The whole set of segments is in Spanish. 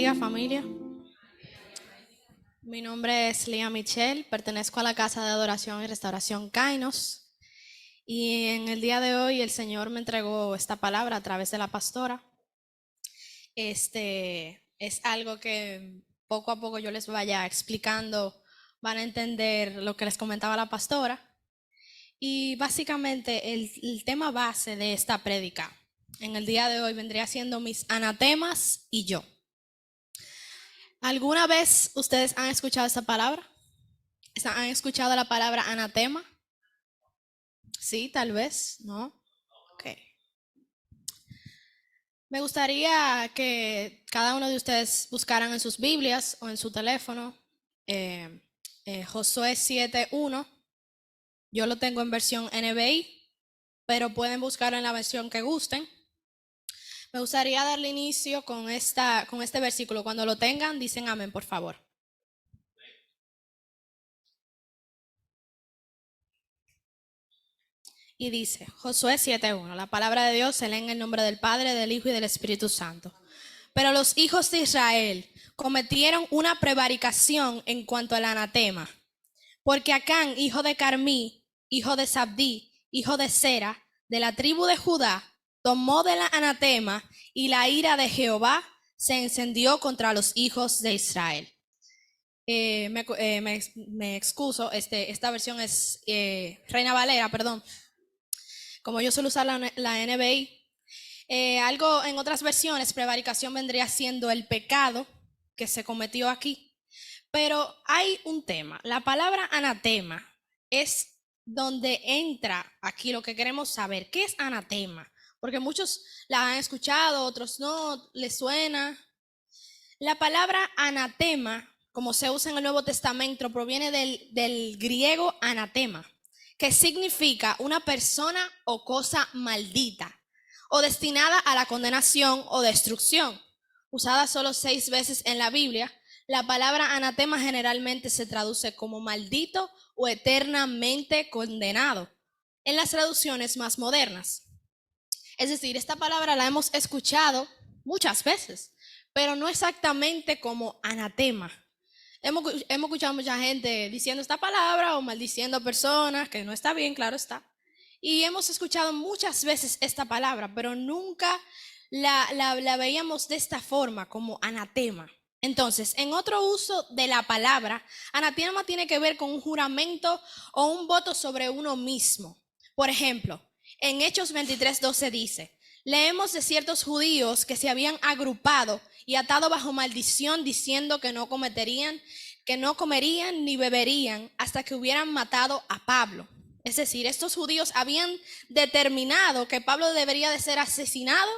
bendiga, familia. Mi nombre es Lía Michelle, pertenezco a la Casa de Adoración y Restauración Kainos. Y en el día de hoy el Señor me entregó esta palabra a través de la pastora. Es algo que poco a poco yo les vaya explicando, van a entender lo que les comentaba la pastora. Y básicamente el tema base de esta prédica en el día de hoy vendría siendo mis anatemas y yo. ¿Alguna vez ustedes han escuchado esta palabra? ¿Han escuchado la palabra anatema? Sí, tal vez, ¿no? Ok. Me gustaría que cada uno de ustedes buscaran en sus Biblias o en su teléfono Josué 7:1. Yo lo tengo en versión NBI, pero pueden buscarlo en la versión que gusten. Me gustaría darle inicio con este versículo. Cuando lo tengan, dicen amén, por favor. Y dice, Josué 7:1, la palabra de Dios se lee en el nombre del Padre, del Hijo y del Espíritu Santo. Pero los hijos de Israel cometieron una prevaricación en cuanto al anatema, porque Acán, hijo de Carmí, hijo de Sabdí, hijo de Sera, de la tribu de Judá, tomó del anatema, y la ira de Jehová se encendió contra los hijos de Israel. Me excuso, esta versión es Reina Valera, perdón. Como yo suelo usar la NBI, algo en otras versiones, prevaricación vendría siendo el pecado que se cometió aquí. Pero hay un tema. La palabra anatema es donde entra aquí lo que queremos saber. ¿Qué es anatema? Porque muchos la han escuchado, otros no, les suena. La palabra anatema, como se usa en el Nuevo Testamento, proviene del griego anatema, que significa una persona o cosa maldita o destinada a la condenación o destrucción. Usada solo 6 veces en la Biblia, la palabra anatema generalmente se traduce como maldito o eternamente condenado en las traducciones más modernas. Es decir, esta palabra la hemos escuchado muchas veces, pero no exactamente como anatema. Hemos escuchado mucha gente diciendo esta palabra o maldiciendo a personas, que no está bien, claro está. Y hemos escuchado muchas veces esta palabra, pero nunca la veíamos de esta forma, como anatema. Entonces, en otro uso de la palabra, anatema tiene que ver con un juramento o un voto sobre uno mismo. Por ejemplo, en Hechos 23:12 dice, leemos de ciertos judíos que se habían agrupado y atado bajo maldición, diciendo que no comerían ni beberían hasta que hubieran matado a Pablo. Es decir, estos judíos habían determinado que Pablo debería de ser asesinado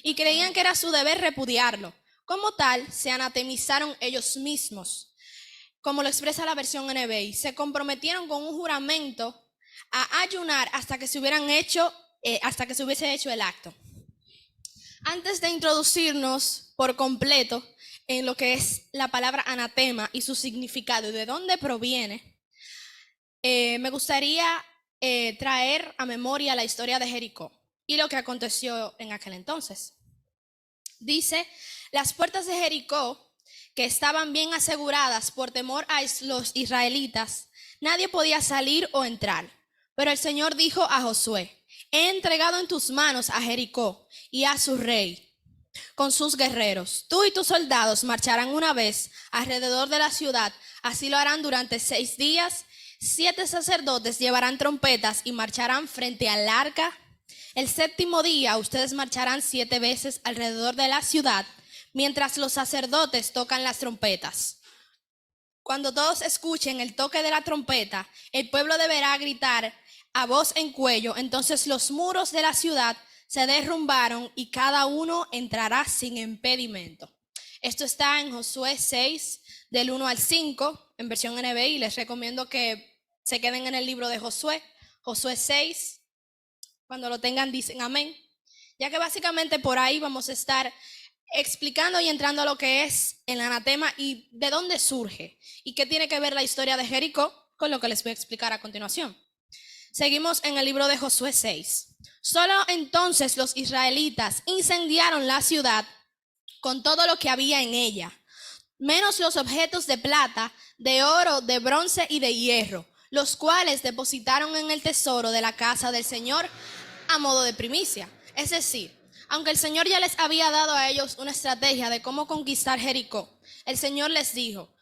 y creían que era su deber repudiarlo. Como tal, se anatemizaron ellos mismos. Como lo expresa la versión NBI, se comprometieron con un juramento a ayunar hasta que se hubiese hecho el acto. Antes de introducirnos por completo en lo que es la palabra anatema y su significado y de dónde proviene, me gustaría traer a memoria la historia de Jericó y lo que aconteció en aquel entonces. Dice, las puertas de Jericó, que estaban bien aseguradas por temor a los israelitas, nadie podía salir o entrar. Pero el Señor dijo a Josué, he entregado en tus manos a Jericó y a su rey con sus guerreros. Tú y tus soldados marcharán una vez alrededor de la ciudad. Así lo harán durante 6 días. 7 sacerdotes llevarán trompetas y marcharán frente al arca. El 7º día ustedes marcharán 7 veces alrededor de la ciudad, mientras los sacerdotes tocan las trompetas. Cuando todos escuchen el toque de la trompeta, el pueblo deberá gritar a voz en cuello. Entonces los muros de la ciudad se derrumbaron y cada uno entrará sin impedimento. Esto está en Josué 6, del 1 al 5, en versión NBI. Les recomiendo que se queden en el libro de Josué, Josué 6. Cuando lo tengan, dicen amén. Ya que básicamente por ahí vamos a estar explicando y entrando a lo que es el anatema y de dónde surge y qué tiene que ver la historia de Jericó con lo que les voy a explicar a continuación. Seguimos en el libro de Josué 6. Solo entonces los israelitas incendiaron la ciudad con todo lo que había en ella, menos los objetos de plata, de oro, de bronce y de hierro, los cuales depositaron en el tesoro de la casa del Señor a modo de primicia. Es decir, aunque el Señor ya les había dado a ellos una estrategia de cómo conquistar Jericó, el Señor les dijo: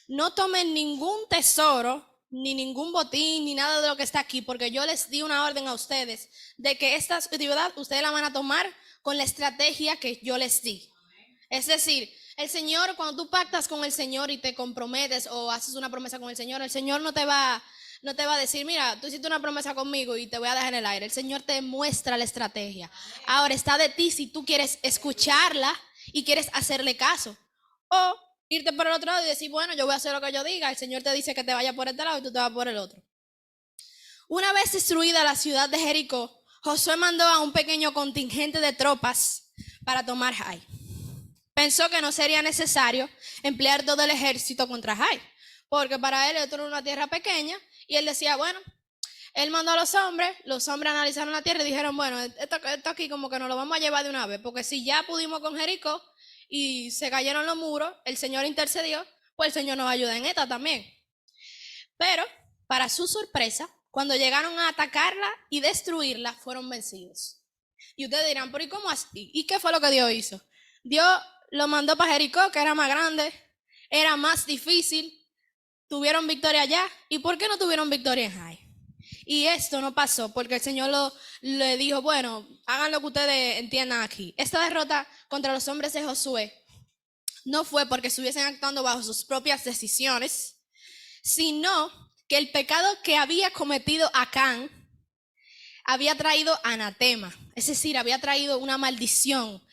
no tomen ningún tesoro, ni ningún botín, ni nada de lo que está aquí, porque yo les di una orden a ustedes de que esta ciudad ustedes la van a tomar con la estrategia que yo les di. Es decir, el Señor, cuando tú pactas con el Señor y te comprometes o haces una promesa con el Señor no te va a decir: mira, tú hiciste una promesa conmigo y te voy a dejar en el aire. El Señor te muestra la estrategia. Ahora está de ti si tú quieres escucharla y quieres hacerle caso, o irte por el otro lado y decir: bueno, yo voy a hacer lo que yo diga. El Señor te dice que te vaya por este lado y tú te vas por el otro. Una vez destruida la ciudad de Jericó, Josué mandó a un pequeño contingente de tropas para tomar Jai. Pensó que no sería necesario emplear todo el ejército contra Jai, porque para él esto era una tierra pequeña, y él decía: bueno, él mandó a los hombres analizaron la tierra y dijeron: bueno, esto aquí como que nos lo vamos a llevar de una vez, porque si ya pudimos con Jericó y se cayeron los muros, el Señor intercedió, pues el Señor nos ayuda en esta también. Pero, para su sorpresa, cuando llegaron a atacarla y destruirla, fueron vencidos. Y ustedes dirán: ¿pero y cómo así? ¿Y qué fue lo que Dios hizo? Dios lo mandó para Jericó, que era más grande, era más difícil, tuvieron victoria allá. ¿Y por qué no tuvieron victoria en Jai? Y esto no pasó porque el Señor le dijo: bueno, hagan lo que ustedes entiendan aquí. Esta derrota contra los hombres de Josué no fue porque estuviesen actuando bajo sus propias decisiones, sino que el pecado que había cometido Acán había traído anatema, es decir, había traído una maldición.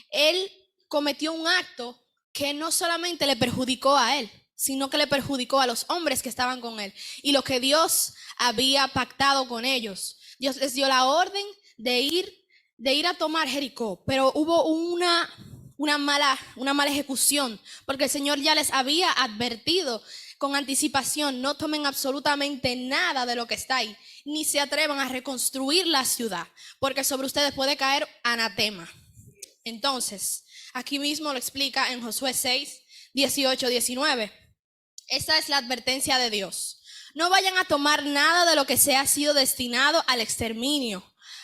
Él cometió un acto que no solamente le perjudicó a él, sino que le perjudicó a los hombres que estaban con él y lo que Dios había pactado con ellos. Dios les dio la orden de ir a tomar Jericó, pero hubo una mala ejecución, porque el Señor ya les había advertido con anticipación: no tomen absolutamente nada de lo que está ahí, ni se atrevan a reconstruir la ciudad, porque sobre ustedes puede caer anatema. Entonces, aquí mismo lo explica en Josué 6, 18, 19. Esta es la advertencia de Dios: no vayan a tomar nada de lo que se ha sido destinado al exterminio,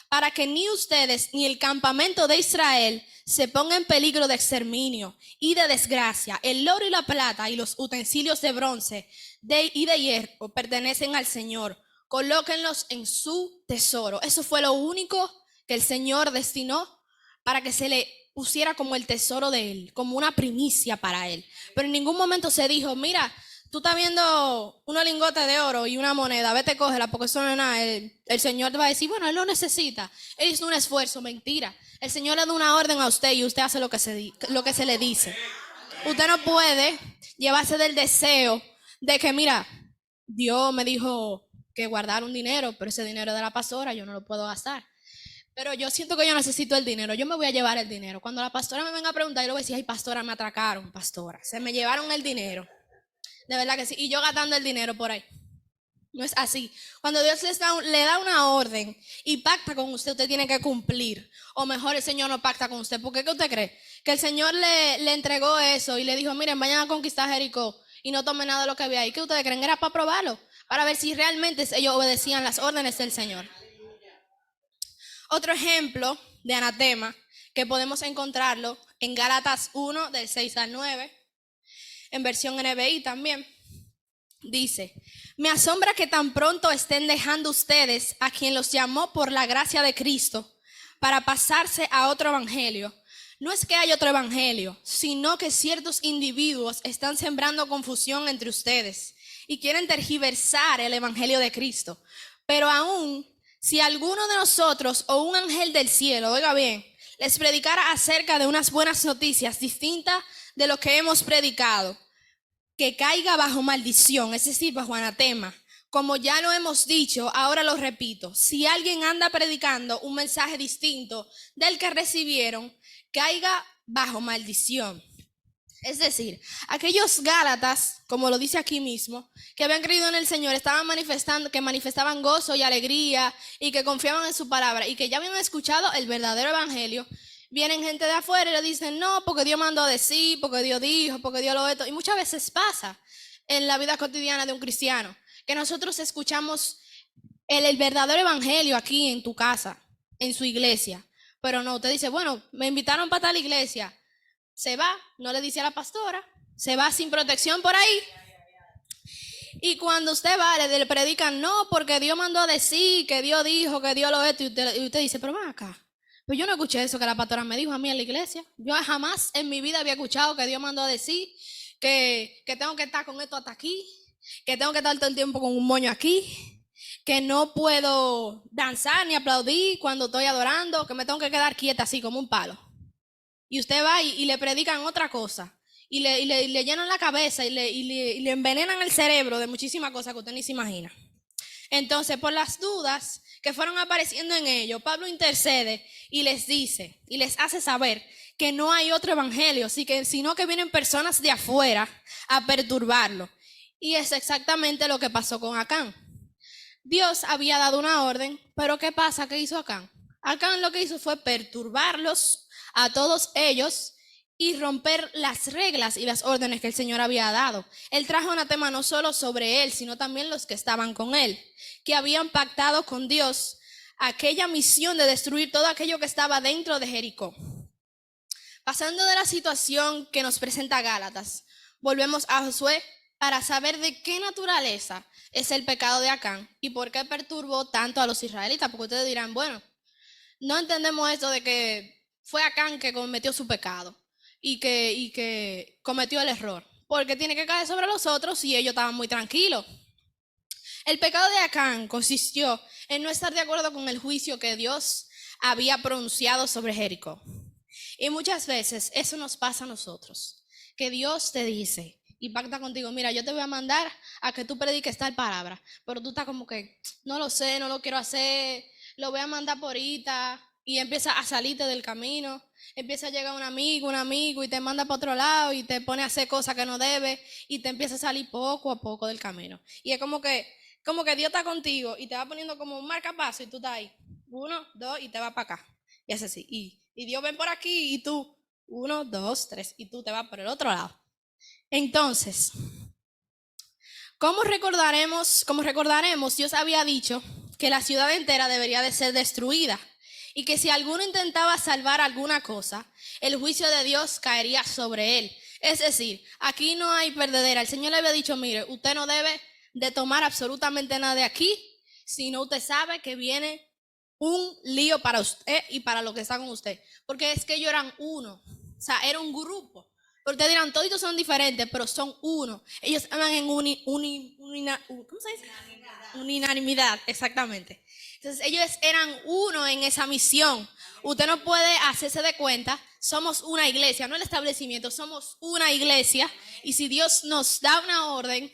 para que ni ustedes ni el campamento de Israel se ponga en peligro de exterminio y de desgracia. El oro y la plata y los utensilios de bronce y de hierro pertenecen al Señor. Colóquenlos en su tesoro. Eso fue lo único que el Señor destinó para que se le pusiera como el tesoro de él, como una primicia para él. Pero en ningún momento se dijo: mira, tú estás viendo unos lingotes de oro y una moneda, vete, cógela, porque eso no es nada. El Señor te va a decir: bueno, él lo necesita, él hizo un esfuerzo. Mentira. El Señor le da una orden a usted y usted hace lo que se le dice. Usted no puede llevarse del deseo de que: mira, Dios me dijo que guardar un dinero, pero ese dinero es de la pastora, yo no lo puedo gastar. Pero yo siento que yo necesito el dinero, yo me voy a llevar el dinero. Cuando la pastora me venga a preguntar, yo le voy a decir: ay, pastora, me atracaron, pastora, se me llevaron el dinero. De verdad que sí. Y yo gastando el dinero por ahí. No es así. Cuando Dios le da una orden y pacta con usted, usted tiene que cumplir. O mejor, el Señor no pacta con usted. ¿Por qué? ¿Qué usted cree? Que el Señor le entregó eso y le dijo: miren, vayan a conquistar Jericó y no tomen nada de lo que había ahí. ¿Qué ustedes creen? Era para probarlo, para ver si realmente ellos obedecían las órdenes del Señor. Otro ejemplo de anatema que podemos encontrarlo en Gálatas 1, del 6 al 9, en versión NBI también. Dice: me asombra que tan pronto estén dejando ustedes a quien los llamó por la gracia de Cristo para pasarse a otro evangelio. No es que haya otro evangelio, sino que ciertos individuos están sembrando confusión entre ustedes y quieren tergiversar el evangelio de Cristo. Pero aún si alguno de nosotros o un ángel del cielo, oiga bien, les predicara acerca de unas buenas noticias distintas de lo que hemos predicado, que caiga bajo maldición, es decir, bajo anatema. Como ya lo hemos dicho, ahora lo repito: si alguien anda predicando un mensaje distinto del que recibieron, caiga bajo maldición. Es decir, aquellos gálatas, como lo dice aquí mismo, que habían creído en el Señor, estaban manifestaban gozo y alegría y que confiaban en su palabra y que ya habían escuchado el verdadero evangelio, Vienen gente de afuera y le dicen, no, porque Dios mandó a decir, porque Dios dijo, porque Dios lo esto. Y muchas veces pasa en la vida cotidiana de un cristiano, que nosotros escuchamos el verdadero evangelio aquí en tu casa, en su iglesia. Pero no, usted dice, bueno, me invitaron para tal iglesia. Se va, no le dice a la pastora, se va sin protección por ahí. Y cuando usted va, le predican, no, porque Dios mandó a decir, que Dios dijo, que Dios lo esto. Y usted dice, pero ven acá. Pues yo no escuché eso que la pastora me dijo a mí en la iglesia. Yo jamás en mi vida había escuchado que Dios mandó a decir que tengo que estar con esto hasta aquí, que tengo que estar todo el tiempo con un moño aquí, que no puedo danzar ni aplaudir cuando estoy adorando, que me tengo que quedar quieta así como un palo. Y usted va y le predican otra cosa. Y le llenan la cabeza y le envenenan el cerebro de muchísimas cosas que usted ni se imagina. Entonces, por las dudas que fueron apareciendo en ellos, Pablo intercede y les dice, y les hace saber que no hay otro evangelio, sino que vienen personas de afuera a perturbarlo. Y es exactamente lo que pasó con Acán. Dios había dado una orden, pero ¿qué pasa? ¿Qué hizo Acán? Acán lo que hizo fue perturbarlos a todos ellos y romper las reglas y las órdenes que el Señor había dado. Él trajo anatema no solo sobre él, sino también los que estaban con él, que habían pactado con Dios aquella misión de destruir todo aquello que estaba dentro de Jericó. Pasando de la situación que nos presenta Gálatas, volvemos a Josué para saber de qué naturaleza es el pecado de Acán y por qué perturbó tanto a los israelitas, porque ustedes dirán, bueno, no entendemos esto de que fue Acán que cometió su pecado y que cometió el error, porque tiene que caer sobre los otros y ellos estaban muy tranquilos. El pecado de Acán consistió en no estar de acuerdo con el juicio que Dios había pronunciado sobre Jericó. Y muchas veces eso nos pasa a nosotros, que Dios te dice y pacta contigo, mira, yo te voy a mandar a que tú prediques tal palabra, pero tú estás como que, no lo sé, no lo quiero hacer, lo voy a mandar por ahorita, y empieza a salirte del camino, empieza a llegar un amigo y te manda para otro lado y te pone a hacer cosas que no debe y te empieza a salir poco a poco del camino. Y es como que Dios está contigo y te va poniendo como un marcapaso y tú estás ahí, 1, 2 y te vas para acá. Y es así, y Dios ven por aquí y tú, 1, 2, 3 y tú te vas por el otro lado. Entonces, ¿cómo recordaremos? Dios había dicho que la ciudad entera debería de ser destruida y que si alguno intentaba salvar alguna cosa, el juicio de Dios caería sobre él. Es decir, aquí no hay perdedera. El Señor le había dicho, mire, usted no debe de tomar absolutamente nada de aquí, sino usted sabe que viene un lío para usted y para los que están con usted. Porque es que ellos eran uno, o sea, era un grupo. Pero ustedes dirán, todos son diferentes, pero son uno. Ellos estaban en ¿cómo se dice? Unanimidad, exactamente. Entonces ellos eran uno en esa misión. Usted no puede hacerse de cuenta, somos una iglesia, no el establecimiento, somos una iglesia. Y si Dios nos da una orden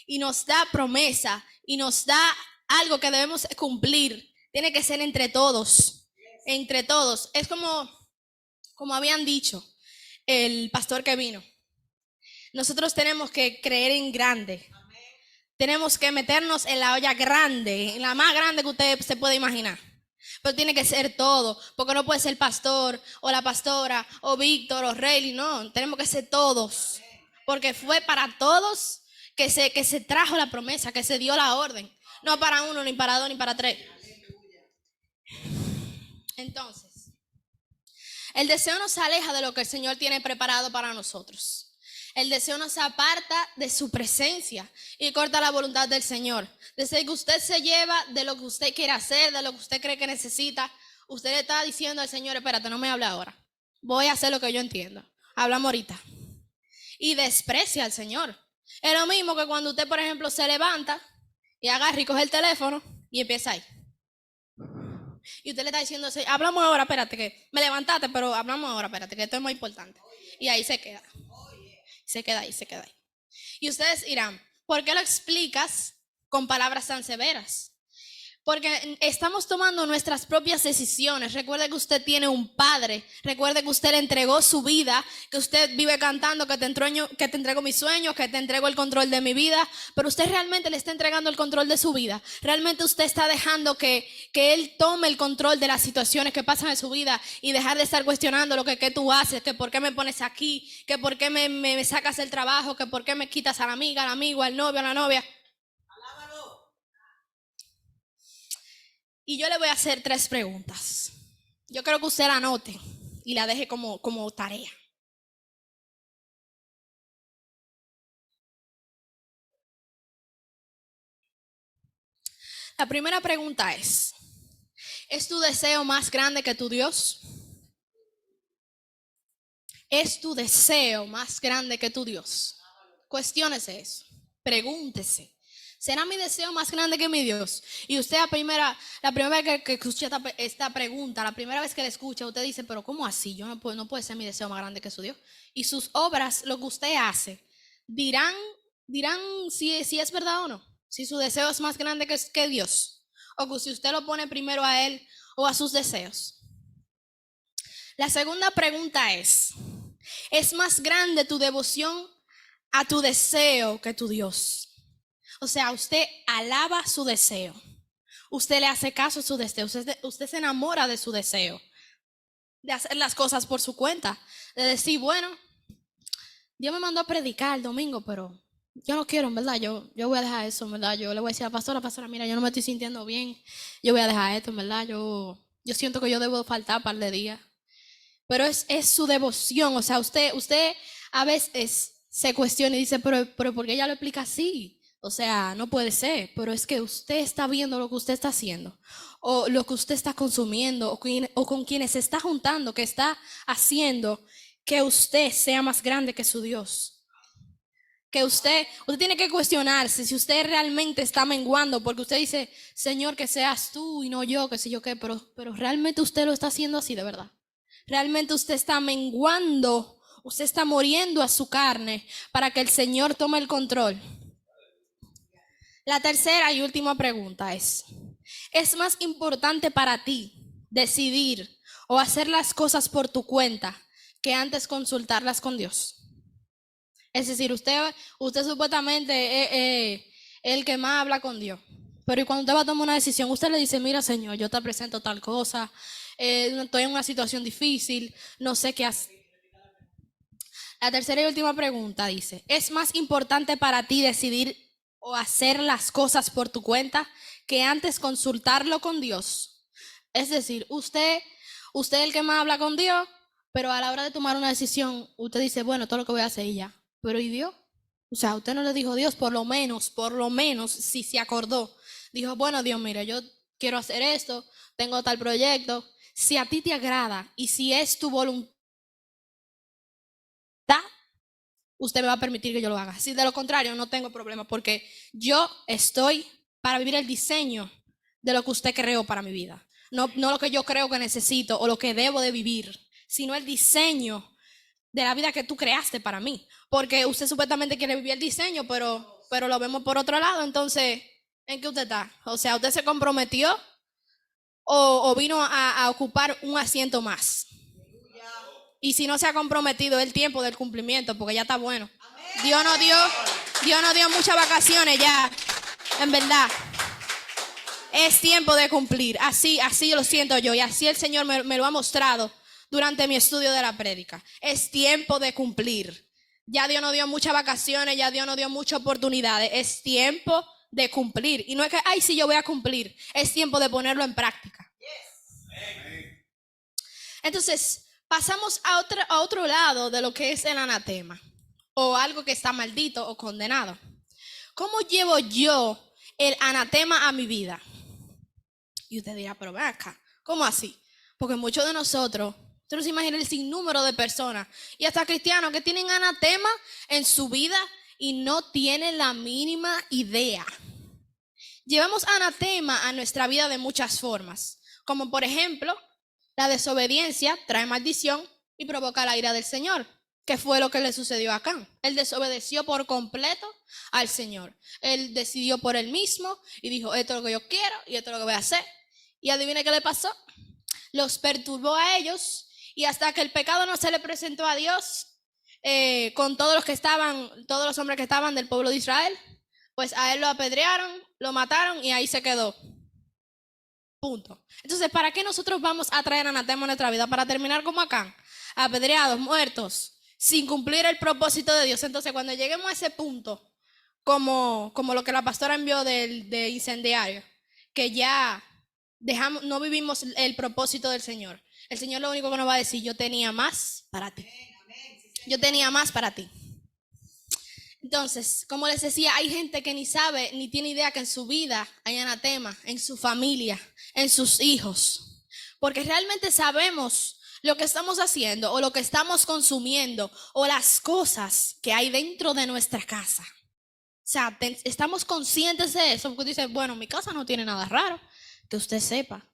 y nos da promesa y nos da algo que debemos cumplir, tiene que ser entre todos. Entre todos. Es como habían dicho el pastor que vino. Nosotros tenemos que creer en grande. Tenemos que meternos en la olla grande, en la más grande que usted se puede imaginar. Pero tiene que ser todo, porque no puede ser pastor o la pastora o Víctor o Rayleigh, no, tenemos que ser todos. Porque fue para todos que se trajo la promesa, que se dio la orden. No para uno, ni para dos, ni para tres. Entonces, el deseo nos aleja de lo que el Señor tiene preparado para nosotros. El deseo nos aparta de su presencia y corta la voluntad del Señor. Desde que usted se lleva de lo que usted quiere hacer, de lo que usted cree que necesita, usted le está diciendo al Señor, espérate, no me hable ahora. Voy a hacer lo que yo entiendo. Hablamos ahorita. Y desprecia al Señor. Es lo mismo que cuando usted, por ejemplo, se levanta y agarra y coge el teléfono y empieza ahí. Y usted le está diciendo, hablamos ahora, espérate, que me levantaste, pero hablamos ahora, espérate, que esto es más importante. Y ahí se queda. Se queda ahí. Y ustedes dirán, ¿por qué lo explicas con palabras tan severas? Porque estamos tomando nuestras propias decisiones. Recuerde que usted tiene un padre. Recuerde que usted le entregó su vida. Que usted vive cantando que te entrego mis sueños, que te entrego el control de mi vida. Pero usted realmente le está entregando el control de su vida. Realmente usted está dejando que Él tome el control de las situaciones que pasan en su vida. Y dejar de estar cuestionando lo que tú haces. Que por qué me pones aquí. Que por qué me sacas el trabajo. Que por qué me quitas a la amiga, al amigo, al novio, a la novia. Y yo le voy a hacer 3 preguntas. Yo creo que usted la anote y la deje como tarea. La primera pregunta ¿es tu deseo más grande que tu Dios? ¿Es tu deseo más grande que tu Dios? Cuestiónese eso. Pregúntese. ¿Será mi deseo más grande que mi Dios? Y usted la primera vez que escucha esta pregunta, la primera vez que la escucha, usted dice, pero ¿cómo así? Yo no puede ser mi deseo más grande que su Dios. Y sus obras, lo que usted hace, dirán si es verdad o no. Si su deseo es más grande que Dios. O que si usted lo pone primero a Él o a sus deseos. La segunda pregunta ¿es más grande tu devoción a tu deseo que tu Dios? O sea, usted alaba su deseo. Usted le hace caso a su deseo. Usted se enamora de su deseo. De hacer las cosas por su cuenta. De decir, bueno, Dios me mandó a predicar el domingo, pero yo no quiero, en verdad. Yo voy a dejar eso, en verdad. Yo le voy a decir a la pastora, mira, yo no me estoy sintiendo bien. Yo voy a dejar esto, en verdad. Yo siento que yo debo faltar un par de días. Pero es su devoción. O sea, usted a veces se cuestiona y dice, pero ¿por qué ella lo explica así? O sea, no puede ser, pero es que usted está viendo lo que usted está haciendo, o lo que usted está consumiendo, o con quienes se está juntando, que está haciendo que usted sea más grande que su Dios. Que usted tiene que cuestionarse si usted realmente está menguando, porque usted dice, Señor, que seas tú y no yo, que sé yo qué, pero realmente usted lo está haciendo así de verdad. Realmente usted está menguando, usted está muriendo a su carne para que el Señor tome el control. La tercera y última pregunta ¿es más importante para ti decidir o hacer las cosas por tu cuenta que antes consultarlas con Dios? Es decir, usted supuestamente es el que más habla con Dios. Pero cuando usted va a tomar una decisión, usted le dice, mira Señor, yo te presento tal cosa, estoy en una situación difícil, no sé qué hacer. La tercera y última pregunta dice, ¿es más importante para ti decidir o hacer las cosas por tu cuenta que antes consultarlo con Dios? Es decir, usted es el que más habla con Dios, pero a la hora de tomar una decisión, usted dice, bueno, todo lo que voy a hacer y ya. Pero ¿y Dios? O sea, usted no le dijo Dios, por lo menos, si se acordó. Dijo, bueno, Dios, mira, yo quiero hacer esto, tengo tal proyecto. Si a ti te agrada y si es tu voluntad, usted me va a permitir que yo lo haga. Si de lo contrario, no tengo problema, porque yo estoy para vivir el diseño de lo que usted creó para mi vida. No lo que yo creo que necesito o lo que debo de vivir, sino el diseño de la vida que tú creaste para mí. Porque usted supuestamente quiere vivir el diseño, pero lo vemos por otro lado. Entonces, ¿en qué usted está? O sea, ¿usted se comprometió o vino a ocupar un asiento más? Y si no se ha comprometido, el tiempo del cumplimiento, porque ya está bueno. Dios no dio muchas vacaciones ya, en verdad. Es tiempo de cumplir. Así lo siento yo, y así el Señor me lo ha mostrado durante mi estudio de la prédica. Es tiempo de cumplir. Ya Dios no dio muchas vacaciones, ya Dios no dio muchas oportunidades. Es tiempo de cumplir. Y no es que, ay, sí, yo voy a cumplir. Es tiempo de ponerlo en práctica. Entonces, pasamos a otro lado de lo que es el anatema, o algo que está maldito o condenado. ¿Cómo llevo yo el anatema a mi vida? Y usted dirá, pero ven acá, ¿cómo así? Porque muchos de nosotros, usted no se imagina el sinnúmero de personas, y hasta cristianos, que tienen anatema en su vida y no tienen la mínima idea. Llevamos anatema a nuestra vida de muchas formas, como por ejemplo, la desobediencia trae maldición y provoca la ira del Señor. ¿qué fue lo que le sucedió a Acán? Él desobedeció por completo al Señor. Él decidió por él mismo y dijo, esto es lo que yo quiero y esto es lo que voy a hacer. Y adivine qué le pasó. Los perturbó a ellos y hasta que el pecado no se le presentó a Dios, con todos los hombres que estaban del pueblo de Israel, pues a él lo apedrearon, lo mataron y ahí se quedó. Punto. Entonces, ¿para qué nosotros vamos a traer anatema a nuestra vida? Para terminar como Acán, apedreados, muertos, sin cumplir el propósito de Dios. Entonces, cuando lleguemos a ese punto, como lo que la pastora envió de incendiario, que ya no vivimos el propósito del Señor. El Señor lo único que nos va a decir, yo tenía más para ti. Yo tenía más para ti. Entonces, como les decía, hay gente que ni sabe, ni tiene idea que en su vida hay anatema, en su familia, en sus hijos. Porque realmente sabemos lo que estamos haciendo o lo que estamos consumiendo o las cosas que hay dentro de nuestra casa. O sea, estamos conscientes de eso, porque dicen, bueno, mi casa no tiene nada raro, que usted sepa,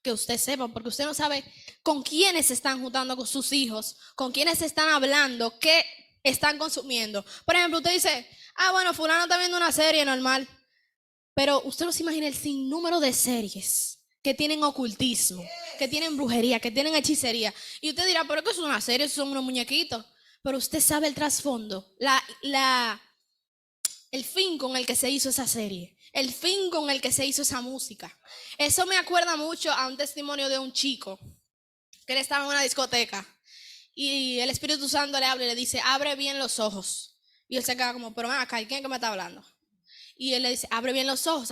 porque usted no sabe con quiénes se están juntando con sus hijos, con quiénes se están hablando, qué están consumiendo. Por ejemplo, usted dice, bueno, fulano está viendo una serie normal, pero usted no se imagina el sinnúmero de series que tienen ocultismo, que tienen brujería, que tienen hechicería. Y usted dirá, pero ¿qué es una serie? Son unos muñequitos. Pero usted sabe el trasfondo, el fin con el que se hizo esa serie, el fin con el que se hizo esa música. Eso me acuerda mucho a un testimonio de un chico que él estaba en una discoteca y el Espíritu Santo le habla y le dice, abre bien los ojos. Y él se queda como, pero acá, ¿quién es que me está hablando? Y él le dice, abre bien los ojos.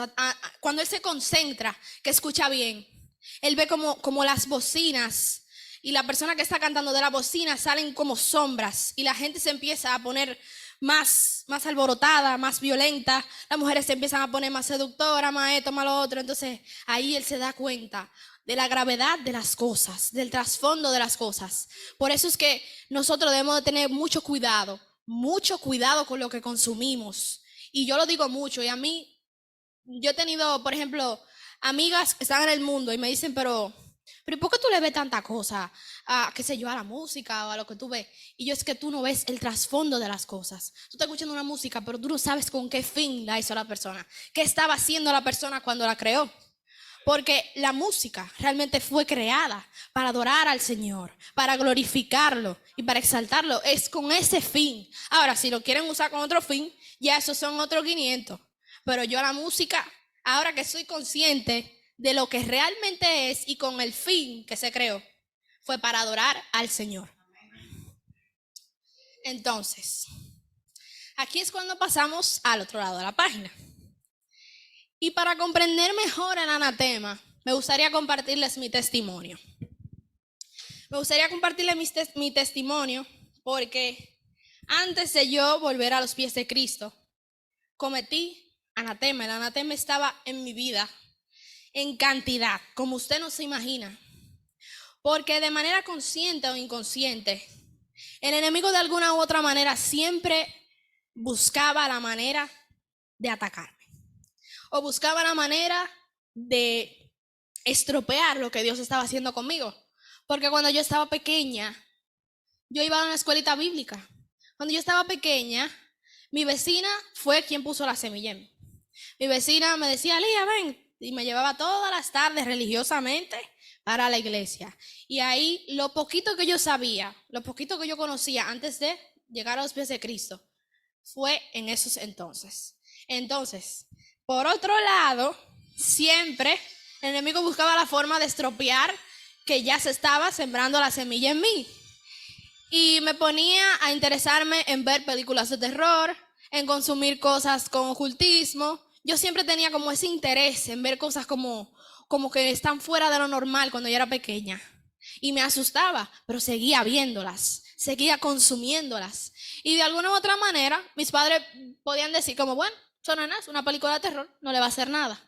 Cuando él se concentra, que escucha bien, él ve como las bocinas y la persona que está cantando de la bocina salen como sombras y la gente se empieza a poner más alborotada, más violenta, las mujeres se empiezan a poner más seductoras, más esto, más lo otro. Entonces ahí él se da cuenta de la gravedad de las cosas, del trasfondo de las cosas. Por eso es que nosotros debemos de tener mucho cuidado con lo que consumimos. Y yo lo digo mucho, y a mí, yo he tenido, por ejemplo, amigas que están en el mundo y me dicen, pero ¿por qué tú le ves tanta cosa qué sé yo, a la música o a lo que tú ves? Y yo, es que tú no ves el trasfondo de las cosas. Tú estás escuchando una música, pero tú no sabes con qué fin la hizo la persona, qué estaba haciendo la persona cuando la creó. Porque la música realmente fue creada para adorar al Señor, para glorificarlo y para exaltarlo. Es con ese fin. Ahora, si lo quieren usar con otro fin, ya esos son otros 500. Pero yo la música, ahora que soy consciente de lo que realmente es y con el fin que se creó, fue para adorar al Señor. Entonces, aquí es cuando pasamos al otro lado de la página. Y para comprender mejor el anatema, me gustaría compartirles mi testimonio. Me gustaría compartirles mi testimonio porque antes de yo volver a los pies de Cristo, cometí anatema. El anatema estaba en mi vida en cantidad, como usted no se imagina. Porque de manera consciente o inconsciente, el enemigo de alguna u otra manera siempre buscaba la manera de atacarme. O buscaba la manera de estropear lo que Dios estaba haciendo conmigo. Porque cuando yo estaba pequeña, yo iba a una escuelita bíblica. Cuando yo estaba pequeña, mi vecina fue quien puso la semilla en mí. Mi vecina me decía, Lía, ven. Y me llevaba todas las tardes religiosamente para la iglesia. Y ahí lo poquito que yo sabía, lo poquito que yo conocía antes de llegar a los pies de Cristo, fue en esos entonces. Entonces, por otro lado, siempre el enemigo buscaba la forma de estropear que ya se estaba sembrando la semilla en mí. Y me ponía a interesarme en ver películas de terror, en consumir cosas con ocultismo. Yo siempre tenía como ese interés en ver cosas como que están fuera de lo normal cuando yo era pequeña. Y me asustaba, pero seguía viéndolas, seguía consumiéndolas. Y de alguna u otra manera, mis padres podían decir como, bueno, eso no es nada, es una película de terror, no le va a hacer nada.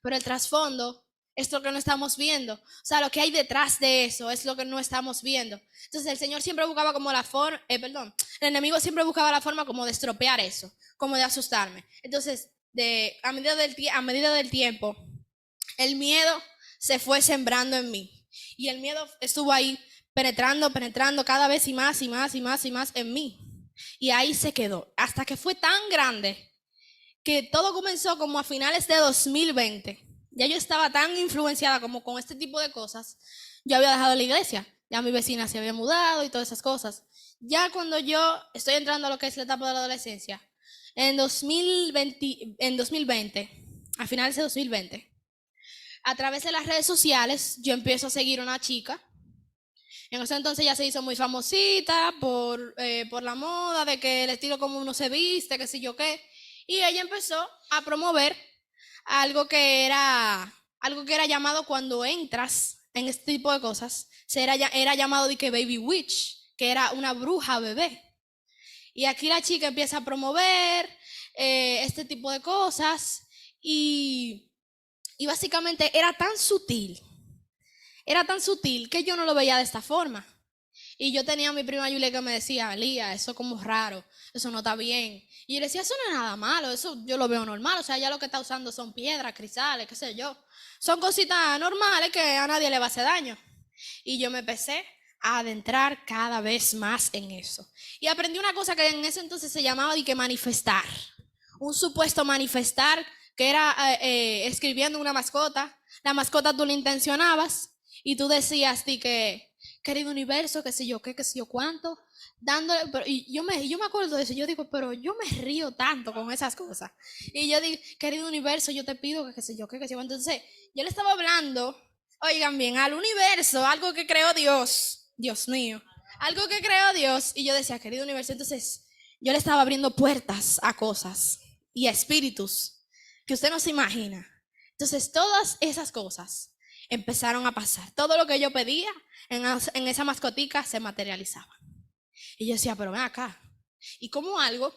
Pero el trasfondo es lo que no estamos viendo. O sea, lo que hay detrás de eso es lo que no estamos viendo. Entonces el Señor siempre buscaba como el enemigo siempre buscaba la forma como de estropear eso, como de asustarme. Entonces, a medida del tiempo, el miedo se fue sembrando en mí. Y el miedo estuvo ahí penetrando cada vez y más y más y más y más en mí. Y ahí se quedó, hasta que fue tan grande que todo comenzó como a finales de 2020. Ya yo estaba tan influenciada como con este tipo de cosas. Yo había dejado la iglesia, ya mi vecina se había mudado y todas esas cosas. Ya cuando yo estoy entrando a lo que es la etapa de la adolescencia, en 2020, a finales de 2020, a través de las redes sociales, yo empiezo a seguir a una chica. En ese entonces ya se hizo muy famosita por la moda, de que el estilo como uno se viste, qué sé yo qué. Y ella empezó a promover algo que era llamado cuando entras en este tipo de cosas, era llamado de que baby witch, que era una bruja bebé. Y aquí la chica empieza a promover este tipo de cosas y básicamente era tan sutil que yo no lo veía de esta forma. Y yo tenía a mi prima Julia que me decía, Lía, eso como raro, eso no está bien. Y yo le decía, eso no es nada malo, eso yo lo veo normal, o sea, ya lo que está usando son piedras, cristales, qué sé yo. Son cositas normales que a nadie le va a hacer daño. Y yo me empecé a adentrar cada vez más en eso. Y aprendí una cosa que en ese entonces se llamaba de que manifestar. Un supuesto manifestar que era escribiendo una mascota. La mascota tú la intencionabas y tú decías de que querido universo, qué sé yo qué sé yo cuánto, dándole, y yo me acuerdo de eso, yo digo, pero yo me río tanto con esas cosas. Y yo digo, querido universo, yo te pido que qué sé yo qué sé yo. Entonces, yo le estaba hablando, oigan bien, al universo, algo que creó Dios, Dios mío, algo que creó Dios, y yo decía, querido universo, entonces, yo le estaba abriendo puertas a cosas y a espíritus que usted no se imagina. Entonces, todas esas cosas empezaron a pasar. Todo lo que yo pedía en esa mascotica se materializaba. Y yo decía, pero ven acá. Y como algo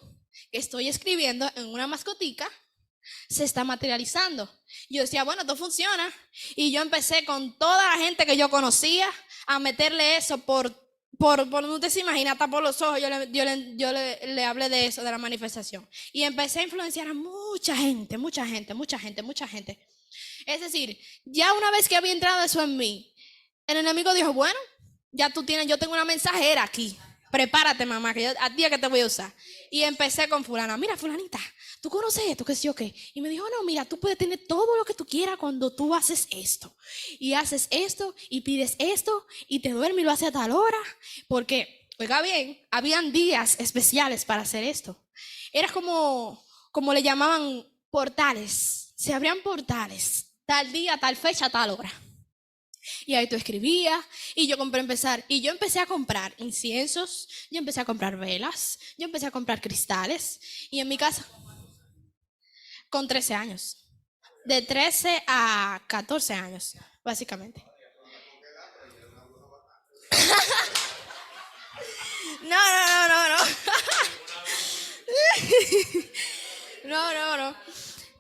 que estoy escribiendo en una mascotica se está materializando. Yo decía, bueno, esto funciona. Y yo empecé con toda la gente que yo conocía a meterle eso por no te se imagina, hasta por los ojos. Yo le hablé de eso, de la manifestación. Y empecé a influenciar a mucha gente, mucha gente, mucha gente, mucha gente. Es decir, ya una vez que había entrado eso en mí, el enemigo dijo, bueno, ya tú tienes, yo tengo una mensajera aquí. Prepárate, mamá, que a ti es que te voy a usar. Y empecé con fulana, mira, fulanita, ¿tú conoces esto? ¿Qué sé yo qué? Y me dijo, no, mira, tú puedes tener todo lo que tú quieras cuando tú haces esto. Y haces esto, y pides esto, y te duermes y lo haces a tal hora. Porque, oiga bien, habían días especiales para hacer esto. Era como le llamaban portales. Se abrían portales, tal día, tal fecha, tal hora. Y ahí tú escribías y yo empecé a comprar inciensos, yo empecé a comprar velas, yo empecé a comprar cristales y en mi casa con 13 años, de 13 a 14 años, básicamente. No, no, no, no, no, no, no,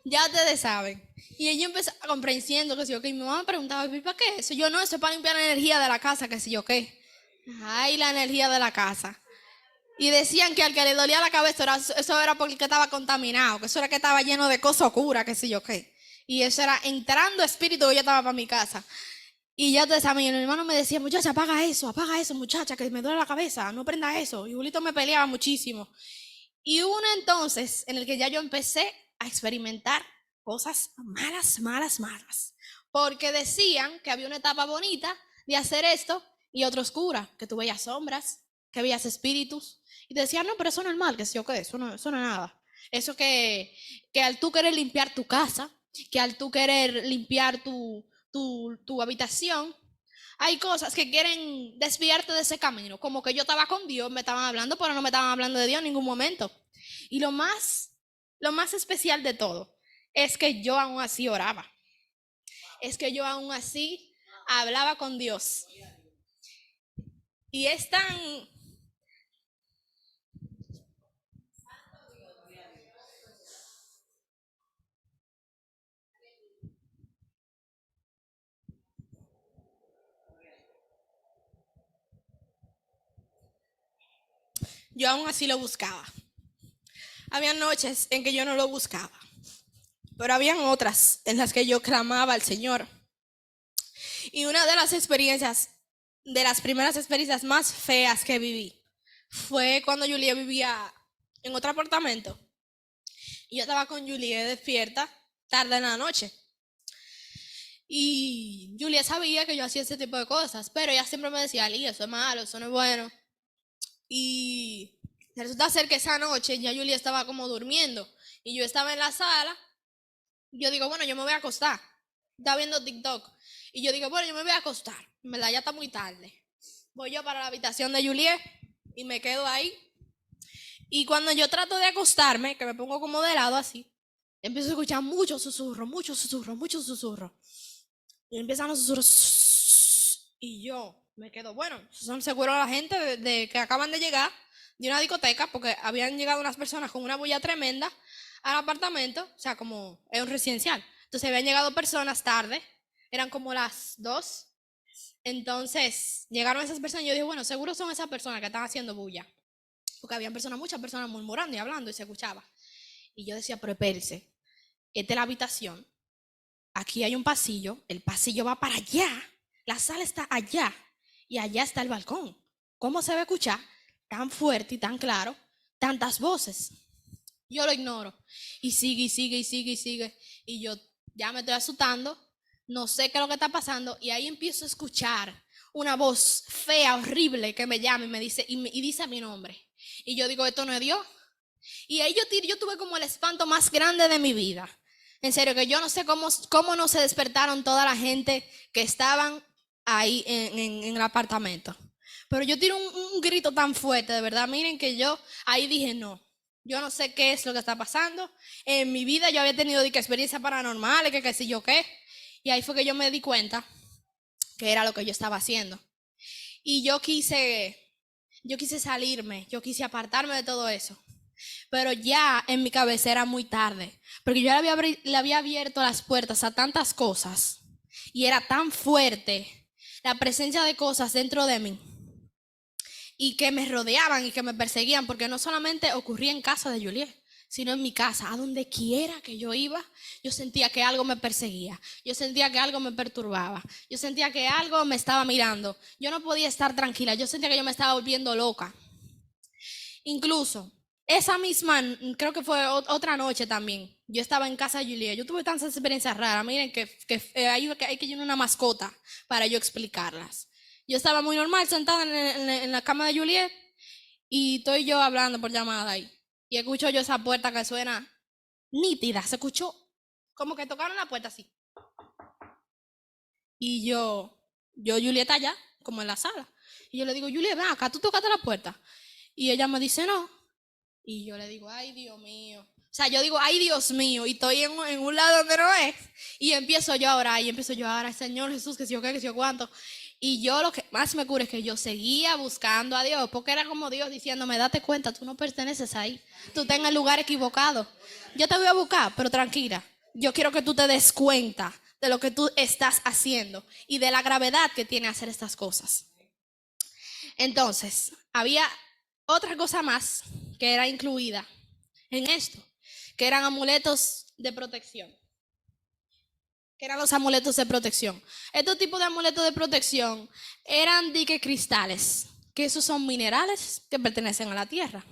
ya ustedes saben. Y ella empezó a comprar incienso, que si yo qué. Y mi mamá me preguntaba, ¿para qué eso? Yo no, eso es para limpiar la energía de la casa, que si yo qué. Ay, la energía de la casa. Y decían que al que le dolía la cabeza eso era porque estaba contaminado, que eso era que estaba lleno de cosas oscuras, qué sé yo qué. Y eso era entrando espíritu, yo estaba para mi casa. Y ya ustedes saben, mi hermano me decía, muchacha, apaga eso, muchacha, que me duele la cabeza, no prenda eso. Y Julito me peleaba muchísimo. Y hubo un entonces en el que ya yo empecé a experimentar cosas malas, malas, malas. Porque decían que había una etapa bonita de hacer esto y otra oscura, que tú veías sombras, que veías espíritus. Y te decían, no, pero eso no es mal, que sí o qué, eso no es nada. Eso que al tú querer limpiar tu casa, que al tú querer limpiar tu habitación, hay cosas que quieren desviarte de ese camino. Como que yo estaba con Dios, me estaban hablando, pero no me estaban hablando de Dios en ningún momento. Y lo más especial de todo es que yo aún así oraba. Es que yo aún así hablaba con Dios. Y es tan... Yo aún así lo buscaba. Había noches en que yo no lo buscaba. Pero habían otras en las que yo clamaba al Señor. Y una de las experiencias de las primeras experiencias más feas que viví fue cuando Juliet vivía en otro apartamento. Y yo estaba con Juliet despierta tarde en la noche. Y Juliet sabía que yo hacía ese tipo de cosas, pero ella siempre me decía, Ali, eso es malo, eso no es bueno. Y resulta ser que esa noche ya Juliet estaba como durmiendo y yo estaba en la sala. Yo digo, bueno, yo me voy a acostar. Estaba viendo TikTok. Y yo digo, bueno, yo me voy a acostar. En verdad, ya está muy tarde. Voy yo para la habitación de Juliet y me quedo ahí. Y cuando yo trato de acostarme, que me pongo como de lado así, empiezo a escuchar mucho susurro, mucho susurro, mucho susurro. Y empiezan los susurros. Y yo me quedo, bueno, son seguro la gente de que acaban de llegar de una discoteca, porque habían llegado unas personas con una bulla tremenda al apartamento, o sea, como es un residencial. Entonces habían llegado personas tarde, eran como las 2. Entonces llegaron esas personas y yo dije, bueno, seguro son esas personas que están haciendo bulla. Porque habían personas, muchas personas murmurando y hablando y se escuchaba. Y yo decía, pero espérese, esta es la habitación, aquí hay un pasillo, el pasillo va para allá, la sala está allá y allá está el balcón. ¿Cómo se va a escuchar tan fuerte y tan claro tantas voces? Yo lo ignoro y sigue y sigue y sigue y sigue y yo ya me estoy asustando, no sé qué es lo que está pasando y ahí empiezo a escuchar una voz fea, horrible que me llama y me dice y dice mi nombre y yo digo, esto no es Dios. Y ahí yo tuve como el espanto más grande de mi vida. En serio, que yo no sé cómo no se despertaron toda la gente que estaban ahí en el apartamento. Pero yo tiré un grito tan fuerte, de verdad. Miren que yo ahí dije, no, yo no sé qué es lo que está pasando. En mi vida yo había tenido experiencias paranormales, que qué sé yo qué. Y ahí fue que yo me di cuenta que era lo que yo estaba haciendo. Y yo quise salirme, yo quise apartarme de todo eso. Pero ya en mi cabeza era muy tarde, porque yo le había abierto las puertas a tantas cosas y era tan fuerte la presencia de cosas dentro de mí y que me rodeaban y que me perseguían, porque no solamente ocurría en casa de Juliet, sino en mi casa, a donde quiera que yo iba, yo sentía que algo me perseguía, yo sentía que algo me perturbaba, yo sentía que algo me estaba mirando, yo no podía estar tranquila, yo sentía que yo me estaba volviendo loca. Incluso, esa misma, creo que fue otra noche también, yo estaba en casa de Juliet, yo tuve tantas experiencias raras, miren que hay que llevar una mascota para yo explicarlas. Yo estaba muy normal sentada en la cama de Juliet y estoy yo hablando por llamada ahí. Y escucho yo esa puerta que suena nítida, se escuchó como que tocaron la puerta así. Y Juliet allá, como en la sala. Y yo le digo, Juliet, ven acá, ¿tú tocaste la puerta? Y ella me dice, no. Y yo le digo, ay, Dios mío. O sea, yo digo, ay, Dios mío. Y estoy en un lado donde no es. Y empiezo yo a orar. Y empiezo yo a orar, Señor Jesús, que si yo qué, que si yo cuánto. Y yo lo que más me cura es que yo seguía buscando a Dios. Porque era como Dios diciéndome, date cuenta, tú no perteneces ahí. Tú estás en el lugar equivocado. Yo te voy a buscar, pero tranquila. Yo quiero que tú te des cuenta de lo que tú estás haciendo. Y de la gravedad que tiene hacer estas cosas. Entonces, había otra cosa más que era incluida en esto, que eran amuletos de protección. Que eran los amuletos de protección. Estos tipos de amuletos de protección eran dique cristales, que esos son minerales que pertenecen a la tierra,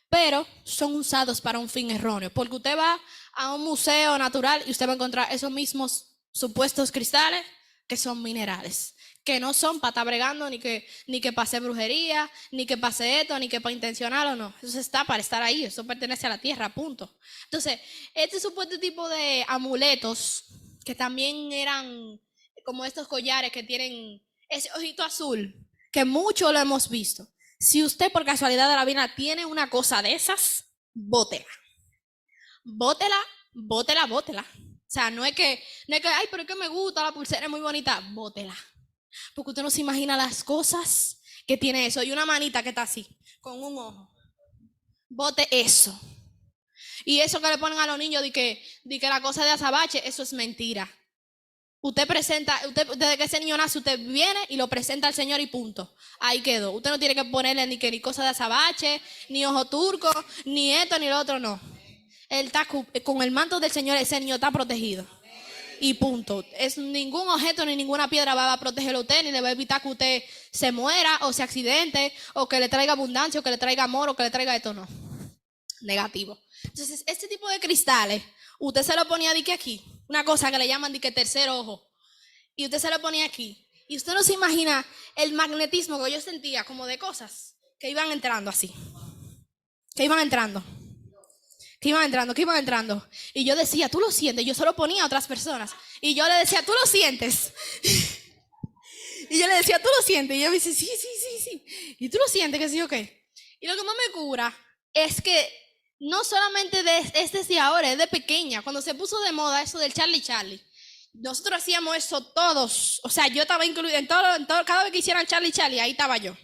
pero son usados para un fin erróneo, porque usted va a un museo natural y usted va a encontrar esos mismos supuestos cristales que son minerales, que no son para estar bregando, ni que pase brujería, ni que pase esto, ni que para intencionar o no. Eso está para estar ahí, eso pertenece a la tierra, punto. Entonces, este supuesto tipo de amuletos, que también eran como estos collares que tienen ese ojito azul, que mucho lo hemos visto. Si usted por casualidad de la vida tiene una cosa de esas, bótela. Bótela, bótela, bótela. O sea, no es que, ay, pero es que me gusta, la pulsera es muy bonita, bótela. Porque usted no se imagina las cosas que tiene eso. Y una manita que está así, con un ojo. Bote eso. Y eso que le ponen a los niños de que la cosa de azabache, eso es mentira. Usted presenta, desde que ese niño nace, usted viene y lo presenta al Señor y punto. Ahí quedó. Usted no tiene que ponerle ni cosa de azabache, ni ojo turco, ni esto, ni lo otro, no. Él está con el manto del Señor, ese niño está protegido. y punto. Ningún objeto ni ninguna piedra va a protegerlo a usted, ni le va a evitar que usted se muera o se accidente, o que le traiga abundancia, o que le traiga amor, o que le traiga esto, no. Negativo. Entonces, este tipo de cristales, usted se lo ponía de que aquí, una cosa que le llaman de que tercer ojo, y usted se lo ponía aquí. Y usted no se imagina el magnetismo que yo sentía como de cosas que iban entrando así. Que iban entrando. Y yo decía, ¿tú lo sientes? Yo solo ponía a otras personas. Y yo le decía, ¿tú lo sientes? Y yo le decía, ¿tú lo sientes? Y ella me dice, sí. ¿Y tú lo sientes? Que sí o qué. Y lo que más me cura es que no solamente de ahora, es de pequeña. Cuando se puso de moda eso del Charlie. Nosotros hacíamos eso todos. O sea, yo estaba incluida en todo, cada vez que hicieran Charlie, ahí estaba yo.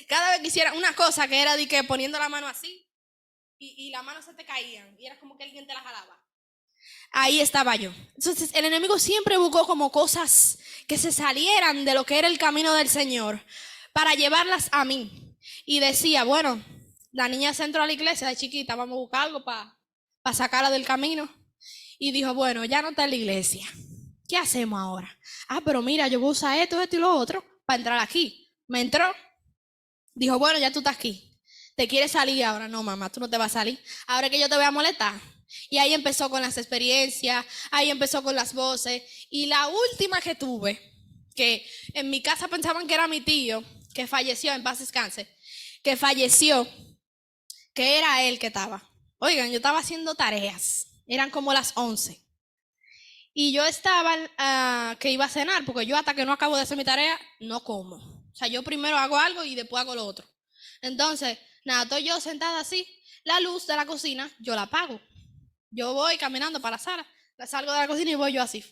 Cada vez que hicieran una cosa que era de que poniendo la mano así y las manos se te caían y era como que alguien te la jalaba. Ahí estaba yo. Entonces el enemigo siempre buscó como cosas que se salieran de lo que era el camino del Señor para llevarlas a mí. Y decía, bueno, la niña se entró a la iglesia de chiquita, vamos a buscar algo para sacarla del camino. Y dijo, bueno, ya no está en la iglesia. ¿Qué hacemos ahora? Pero mira, yo voy a usar esto y lo otro para entrar aquí. Me entró. Dijo, bueno, ya tú estás aquí. ¿Te quieres salir ahora? No, mamá, tú no te vas a salir. Ahora es que yo te voy a molestar. Y ahí empezó con las experiencias, ahí empezó con las voces. Y la última que tuve, que en mi casa pensaban que era mi tío, que falleció, en paz descanse, que falleció, que era él que estaba. Oigan, yo estaba haciendo tareas, eran como las 11. Y yo estaba, que iba a cenar, porque yo hasta que no acabo de hacer mi tarea, no como. O sea, yo primero hago algo y después hago lo otro. Entonces, nada, estoy yo sentada así, la luz de la cocina, yo la apago. Yo voy caminando para la sala, salgo de la cocina y voy yo así.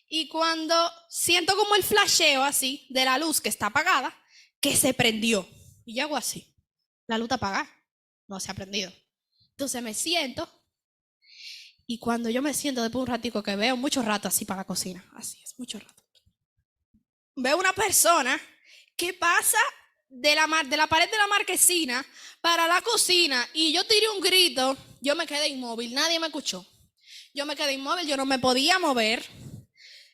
Y cuando siento como el flasheo así de la luz que está apagada, que se prendió. Y yo hago así, la luz está apagada, no se ha prendido. Entonces me siento. Y cuando yo me siento después de un ratico que veo mucho rato así para la cocina, así es, mucho rato. Veo una persona que pasa de la pared de la marquesina para la cocina y yo tiré un grito, yo me quedé inmóvil, nadie me escuchó. Yo me quedé inmóvil, yo no me podía mover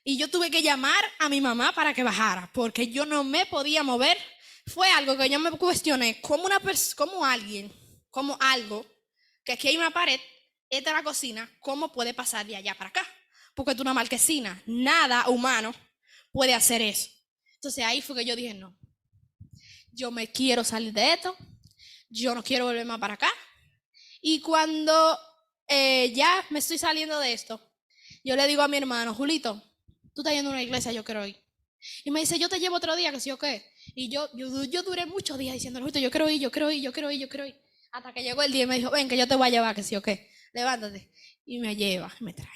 y yo tuve que llamar a mi mamá para que bajara porque yo no me podía mover. Fue algo que yo me cuestioné, como algo, que aquí hay una pared, esta es la cocina, ¿cómo puede pasar de allá para acá? Porque es una marquesina, nada humano puede hacer eso. Entonces ahí fue que yo dije, no, yo me quiero salir de esto, yo no quiero volver más para acá. Y cuando ya me estoy saliendo de esto, yo le digo a mi hermano, Julito, tú estás yendo a una iglesia, yo quiero ir. Y me dice, yo te llevo otro día, que sí o qué. Y yo duré muchos días diciendo, Julito, yo quiero ir. Hasta que llegó el día y me dijo, ven, que yo te voy a llevar, que sí o qué. Levántate. Y me lleva, me trae.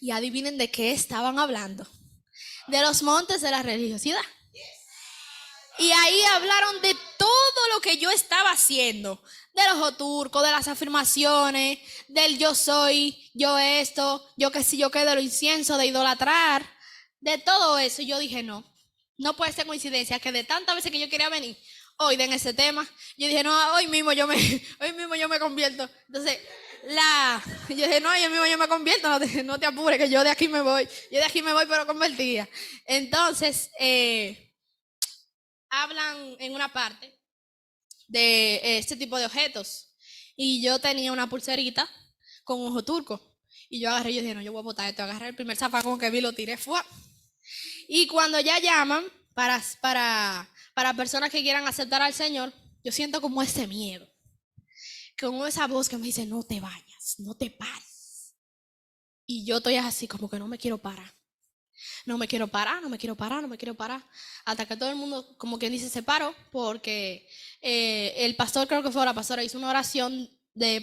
Y adivinen de qué estaban hablando. De los montes de la religiosidad. Y ahí hablaron de todo lo que yo estaba haciendo. De los oturcos, de las afirmaciones, del yo soy, yo esto, yo que sí, yo que de lo incienso, de idolatrar. De todo eso. Y yo dije, no puede ser coincidencia que de tantas veces que yo quería venir, hoy den ese tema. Yo dije, no, hoy mismo yo me convierto. Entonces, yo dije, no, hoy mismo yo me convierto, no te apures, que yo de aquí me voy. Yo de aquí me voy, pero convertida. Entonces, hablan en una parte de este tipo de objetos. Y yo tenía una pulserita con un ojo turco. Y yo agarré y dije, no, yo voy a botar esto. Agarré el primer zafacón que vi, lo tiré, ¡fua! Y cuando ya llaman para personas que quieran aceptar al Señor, yo siento como ese miedo, como esa voz que me dice, no te vayas, no te pares. Y yo estoy así como que no me quiero parar. Hasta que todo el mundo, como quien dice, se paró, porque el pastor, creo que fue la pastora, hizo una oración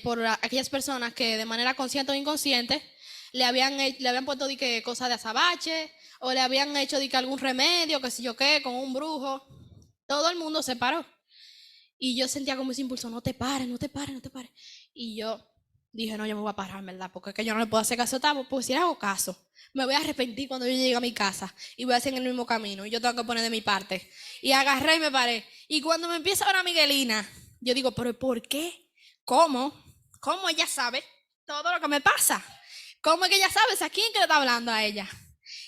por aquellas personas que de manera consciente o inconsciente le habían puesto cosas de azabache, o le habían hecho algún remedio, que sé yo qué, con un brujo. Todo el mundo se paró. Y yo sentía como ese impulso, no te pares. Y yo dije, no, yo me voy a parar, ¿verdad? Porque es que yo no le puedo hacer caso a Tavo, porque si le hago caso, me voy a arrepentir cuando yo llegue a mi casa y voy a hacer en el mismo camino. Y yo tengo que poner de mi parte. Y agarré y me paré. Y cuando me empieza a hablar Miguelina, yo digo, ¿pero por qué? ¿Cómo ella sabe todo lo que me pasa. ¿Cómo es que ella sabe a quién que le está hablando a ella?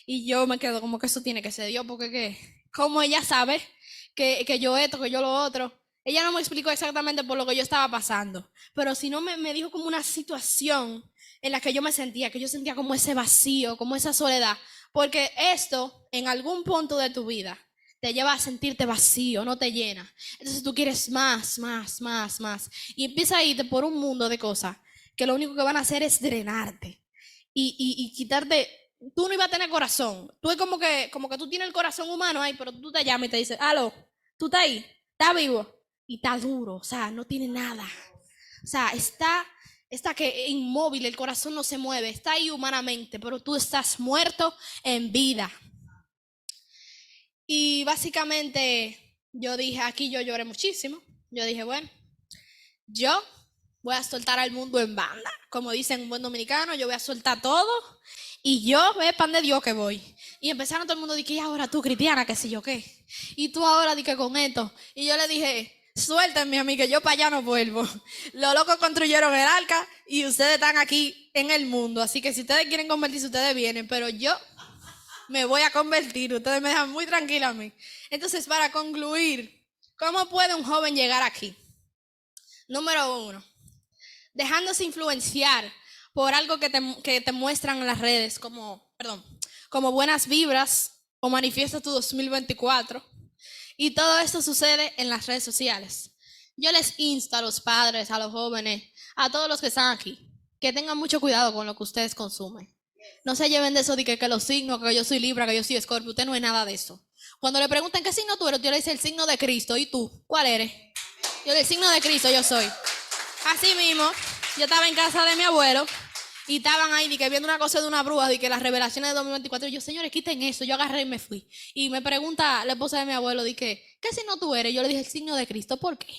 Y yo me quedo como que eso tiene que ser Dios, porque ¿qué? ¿Cómo ella sabe que yo esto, que yo lo otro? Ella no me explicó exactamente por lo que yo estaba pasando, pero si no me dijo como una situación en la que yo me sentía, que yo sentía como ese vacío, como esa soledad, porque esto en algún punto de tu vida te lleva a sentirte vacío, no te llena. Entonces tú quieres más, más, más, más. Y empieza a irte por un mundo de cosas que lo único que van a hacer es drenarte y quitarte. Tú no ibas a tener corazón. Tú es como que tú tienes el corazón humano ahí, pero tú te llamas y te dices, aló, tú estás ahí, estás vivo. Y está duro, o sea, no tiene nada. O sea, está que inmóvil, el corazón no se mueve, está ahí humanamente, pero tú estás muerto en vida. Y básicamente yo dije, aquí yo lloré muchísimo. Yo dije, bueno, yo voy a soltar al mundo en banda. Como dicen un buen dominicano, yo voy a soltar todo y yo ve pan de Dios que voy. Y empezaron todo el mundo a decir, y ahora tú, cristiana, qué sé yo qué. Y tú ahora di que con esto. Y yo le dije, suéltenme a mí que yo para allá no vuelvo. Los locos construyeron el arca y ustedes están aquí en el mundo. Así que si ustedes quieren convertirse, ustedes vienen. Pero yo me voy a convertir. Ustedes me dejan muy tranquila a mí. Entonces, para concluir, ¿cómo puede un joven llegar aquí? Número 1, dejándose influenciar por algo que te muestran en las redes como buenas vibras o manifiesta tu 2024. Y todo esto sucede en las redes sociales. Yo les insto a los padres, a los jóvenes, a todos los que están aquí, que tengan mucho cuidado con lo que ustedes consumen. No se lleven de eso de que los signos, que yo soy Libra, que yo soy Escorpio. Usted no es nada de eso. Cuando le preguntan qué signo tú eres, yo le dice el signo de Cristo. ¿Y tú? ¿Cuál eres? Yo del signo de Cristo yo soy. Así mismo, yo estaba en casa de mi abuelo y estaban ahí que viendo una cosa de una bruja y que las revelaciones de 2024. Y yo, señores, quiten eso. Yo agarré y me fui. Y me pregunta la esposa de mi abuelo, dije, ¿qué signo tú eres? Yo le dije el signo de Cristo. ¿Por qué?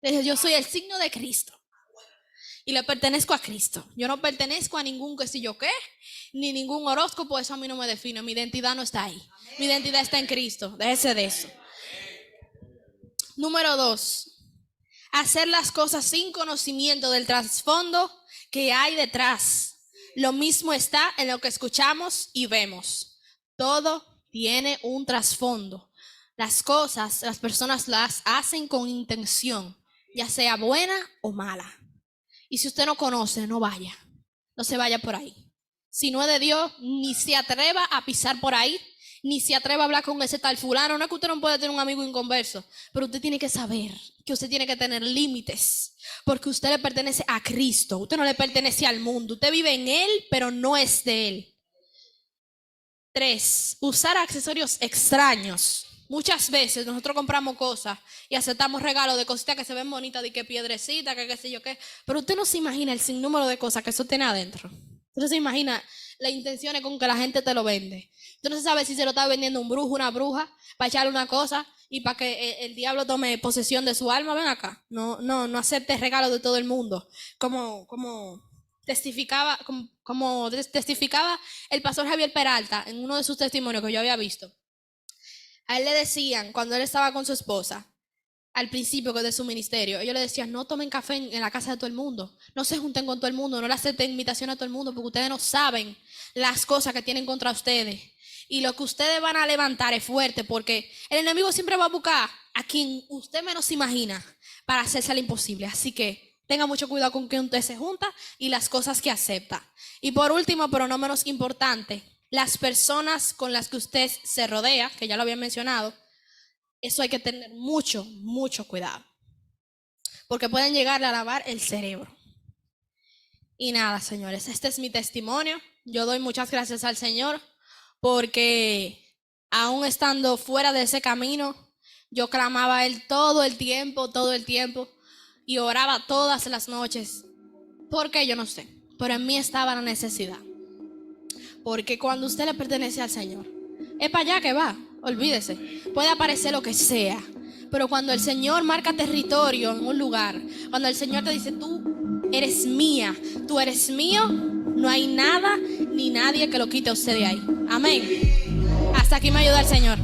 Le dije, yo soy el signo de Cristo. Y le pertenezco a Cristo. Yo no pertenezco a ningún qué sé yo qué, ni ningún horóscopo. Eso a mí no me define. Mi identidad no está ahí. Mi identidad está en Cristo. Déjese de eso. Número 2. Hacer las cosas sin conocimiento del trasfondo que hay detrás. Lo mismo está en lo que escuchamos y vemos. Todo tiene un trasfondo. Las cosas, las personas las hacen con intención, ya sea buena o mala. Y si usted no conoce, no vaya. No se vaya por ahí. Si no es de Dios, ni se atreva a pisar por ahí, ni se atreva a hablar con ese tal fulano. No es que usted no puede tener un amigo inconverso, pero usted tiene que saber que usted tiene que tener límites, porque usted le pertenece a Cristo. Usted no le pertenece al mundo. Usted vive en Él, pero no es de Él. 3, usar accesorios extraños. Muchas veces nosotros compramos cosas y aceptamos regalos de cositas que se ven bonitas, de que piedrecita, que qué sé yo qué, pero usted no se imagina el sinnúmero de cosas que eso tiene adentro. Usted no se imagina las intenciones con que la gente te lo vende. Usted no se sabe si se lo está vendiendo un brujo, una bruja, para echarle una cosa y para que el diablo tome posesión de su alma. Ven acá, no acepte regalos de todo el mundo. Como testificaba el pastor Javier Peralta en uno de sus testimonios que yo había visto. A él le decían, cuando él estaba con su esposa, al principio de su ministerio, ellos le decían, no tomen café en la casa de todo el mundo, no se junten con todo el mundo, no le acepten invitación a todo el mundo, porque ustedes no saben las cosas que tienen contra ustedes. Y lo que ustedes van a levantar es fuerte, porque el enemigo siempre va a buscar a quien usted menos imagina para hacerse lo imposible. Así que tenga mucho cuidado con quien usted se junta y las cosas que acepta. Y por último, pero no menos importante, las personas con las que usted se rodea, que ya lo había mencionado, eso hay que tener mucho, mucho cuidado, porque pueden llegarle a lavar el cerebro. Y nada, señores, este es mi testimonio. Yo doy muchas gracias al Señor, porque aún estando fuera de ese camino, yo clamaba a Él todo el tiempo, y oraba todas las noches. ¿Por qué? Yo no sé, pero en mí estaba la necesidad. Porque cuando usted le pertenece al Señor, es para allá que va, olvídese. Puede aparecer lo que sea, pero cuando el Señor marca territorio en un lugar, cuando el Señor te dice, tú eres mía, tú eres mío, no hay nada ni nadie que lo quite a usted de ahí. Amén. Hasta aquí me ayuda el Señor.